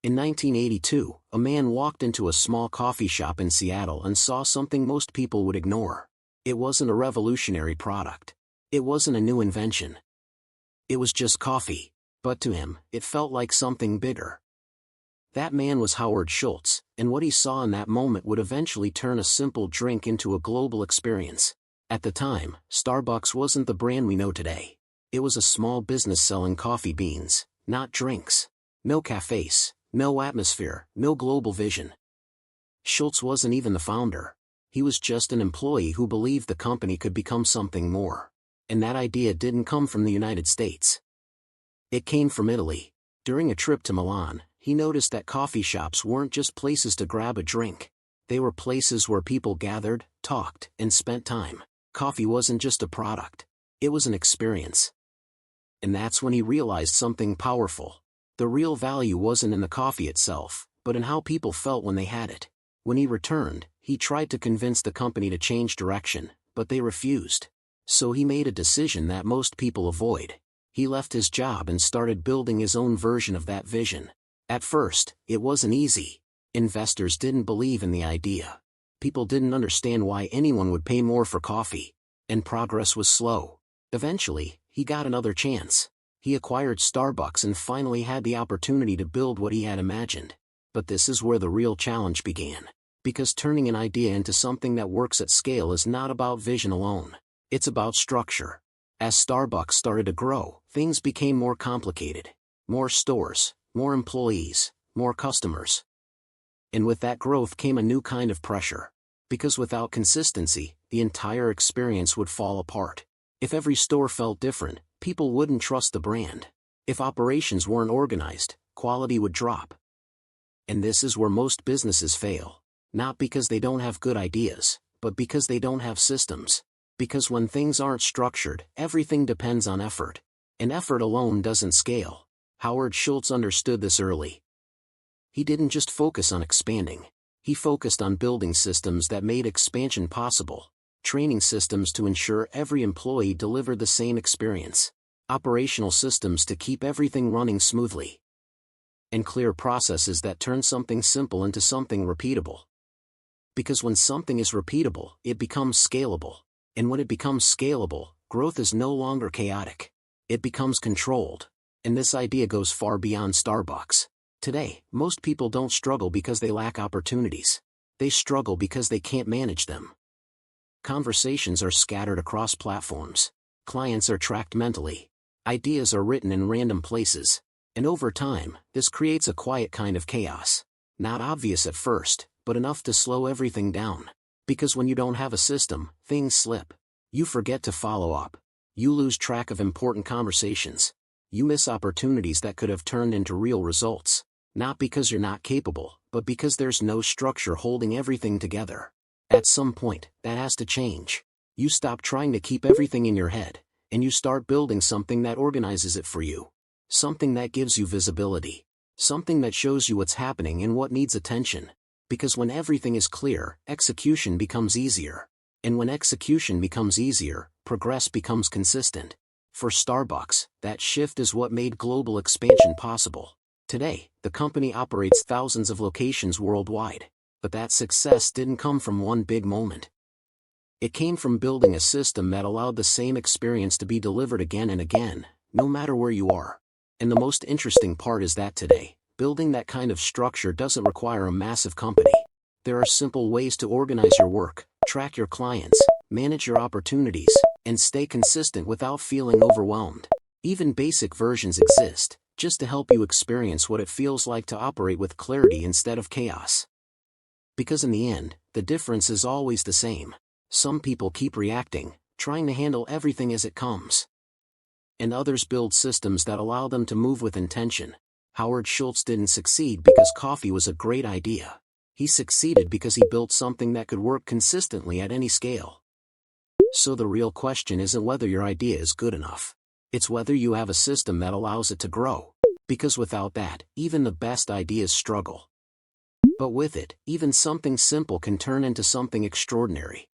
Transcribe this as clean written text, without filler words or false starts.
In 1982, a man walked into a small coffee shop in Seattle and saw something most people would ignore. It wasn't a revolutionary product. It wasn't a new invention. It was just coffee, but to him, it felt like something bigger. That man was Howard Schultz, and what he saw in that moment would eventually turn a simple drink into a global experience. At the time, Starbucks wasn't the brand we know today. It was a small business selling coffee beans, not drinks. No cafes, no atmosphere, no global vision. Schultz wasn't even the founder. He was just an employee who believed the company could become something more. And that idea didn't come from the United States. It came from Italy. During a trip to Milan, he noticed that coffee shops weren't just places to grab a drink. They were places where people gathered, talked, and spent time. Coffee wasn't just a product. It was an experience. And that's when he realized something powerful. The real value wasn't in the coffee itself, but in how people felt when they had it. When he returned, he tried to convince the company to change direction, but they refused. So he made a decision that most people avoid. He left his job and started building his own version of that vision. At first, it wasn't easy. Investors didn't believe in the idea. People didn't understand why anyone would pay more for coffee. And progress was slow. Eventually, he got another chance. He acquired Starbucks and finally had the opportunity to build what he had imagined. But this is where the real challenge began. Because turning an idea into something that works at scale is not about vision alone. It's about structure. As Starbucks started to grow, things became more complicated. More stores, more employees, more customers. And with that growth came a new kind of pressure. Because without consistency, the entire experience would fall apart. If every store felt different, people wouldn't trust the brand. If operations weren't organized, quality would drop. And this is where most businesses fail. Not because they don't have good ideas, but because they don't have systems. Because when things aren't structured, everything depends on effort. And effort alone doesn't scale. Howard Schultz understood this early. He didn't just focus on expanding. He focused on building systems that made expansion possible. Training systems to ensure every employee delivered the same experience. Operational systems to keep everything running smoothly. And clear processes that turn something simple into something repeatable. Because when something is repeatable, it becomes scalable. And when it becomes scalable, growth is no longer chaotic. It becomes controlled. And this idea goes far beyond Starbucks. Today, most people don't struggle because they lack opportunities. They struggle because they can't manage them. Conversations are scattered across platforms. Clients are tracked mentally. Ideas are written in random places. And over time, this creates a quiet kind of chaos. Not obvious at first, but enough to slow everything down. Because when you don't have a system, things slip. You forget to follow up. You lose track of important conversations. You miss opportunities that could have turned into real results. Not because you're not capable, but because there's no structure holding everything together. At some point, that has to change. You stop trying to keep everything in your head, and you start building something that organizes it for you. Something that gives you visibility. Something that shows you what's happening and what needs attention. Because when everything is clear, execution becomes easier. And when execution becomes easier, progress becomes consistent. For Starbucks, that shift is what made global expansion possible. Today, the company operates thousands of locations worldwide. But that success didn't come from one big moment. It came from building a system that allowed the same experience to be delivered again and again, no matter where you are. And the most interesting part is that today, building that kind of structure doesn't require a massive company. There are simple ways to organize your work, track your clients, manage your opportunities, and stay consistent without feeling overwhelmed. Even basic versions exist, just to help you experience what it feels like to operate with clarity instead of chaos. Because in the end, the difference is always the same. Some people keep reacting, trying to handle everything as it comes. And others build systems that allow them to move with intention. Howard Schultz didn't succeed because coffee was a great idea. He succeeded because he built something that could work consistently at any scale. So the real question isn't whether your idea is good enough. It's whether you have a system that allows it to grow. Because without that, even the best ideas struggle. But with it, even something simple can turn into something extraordinary.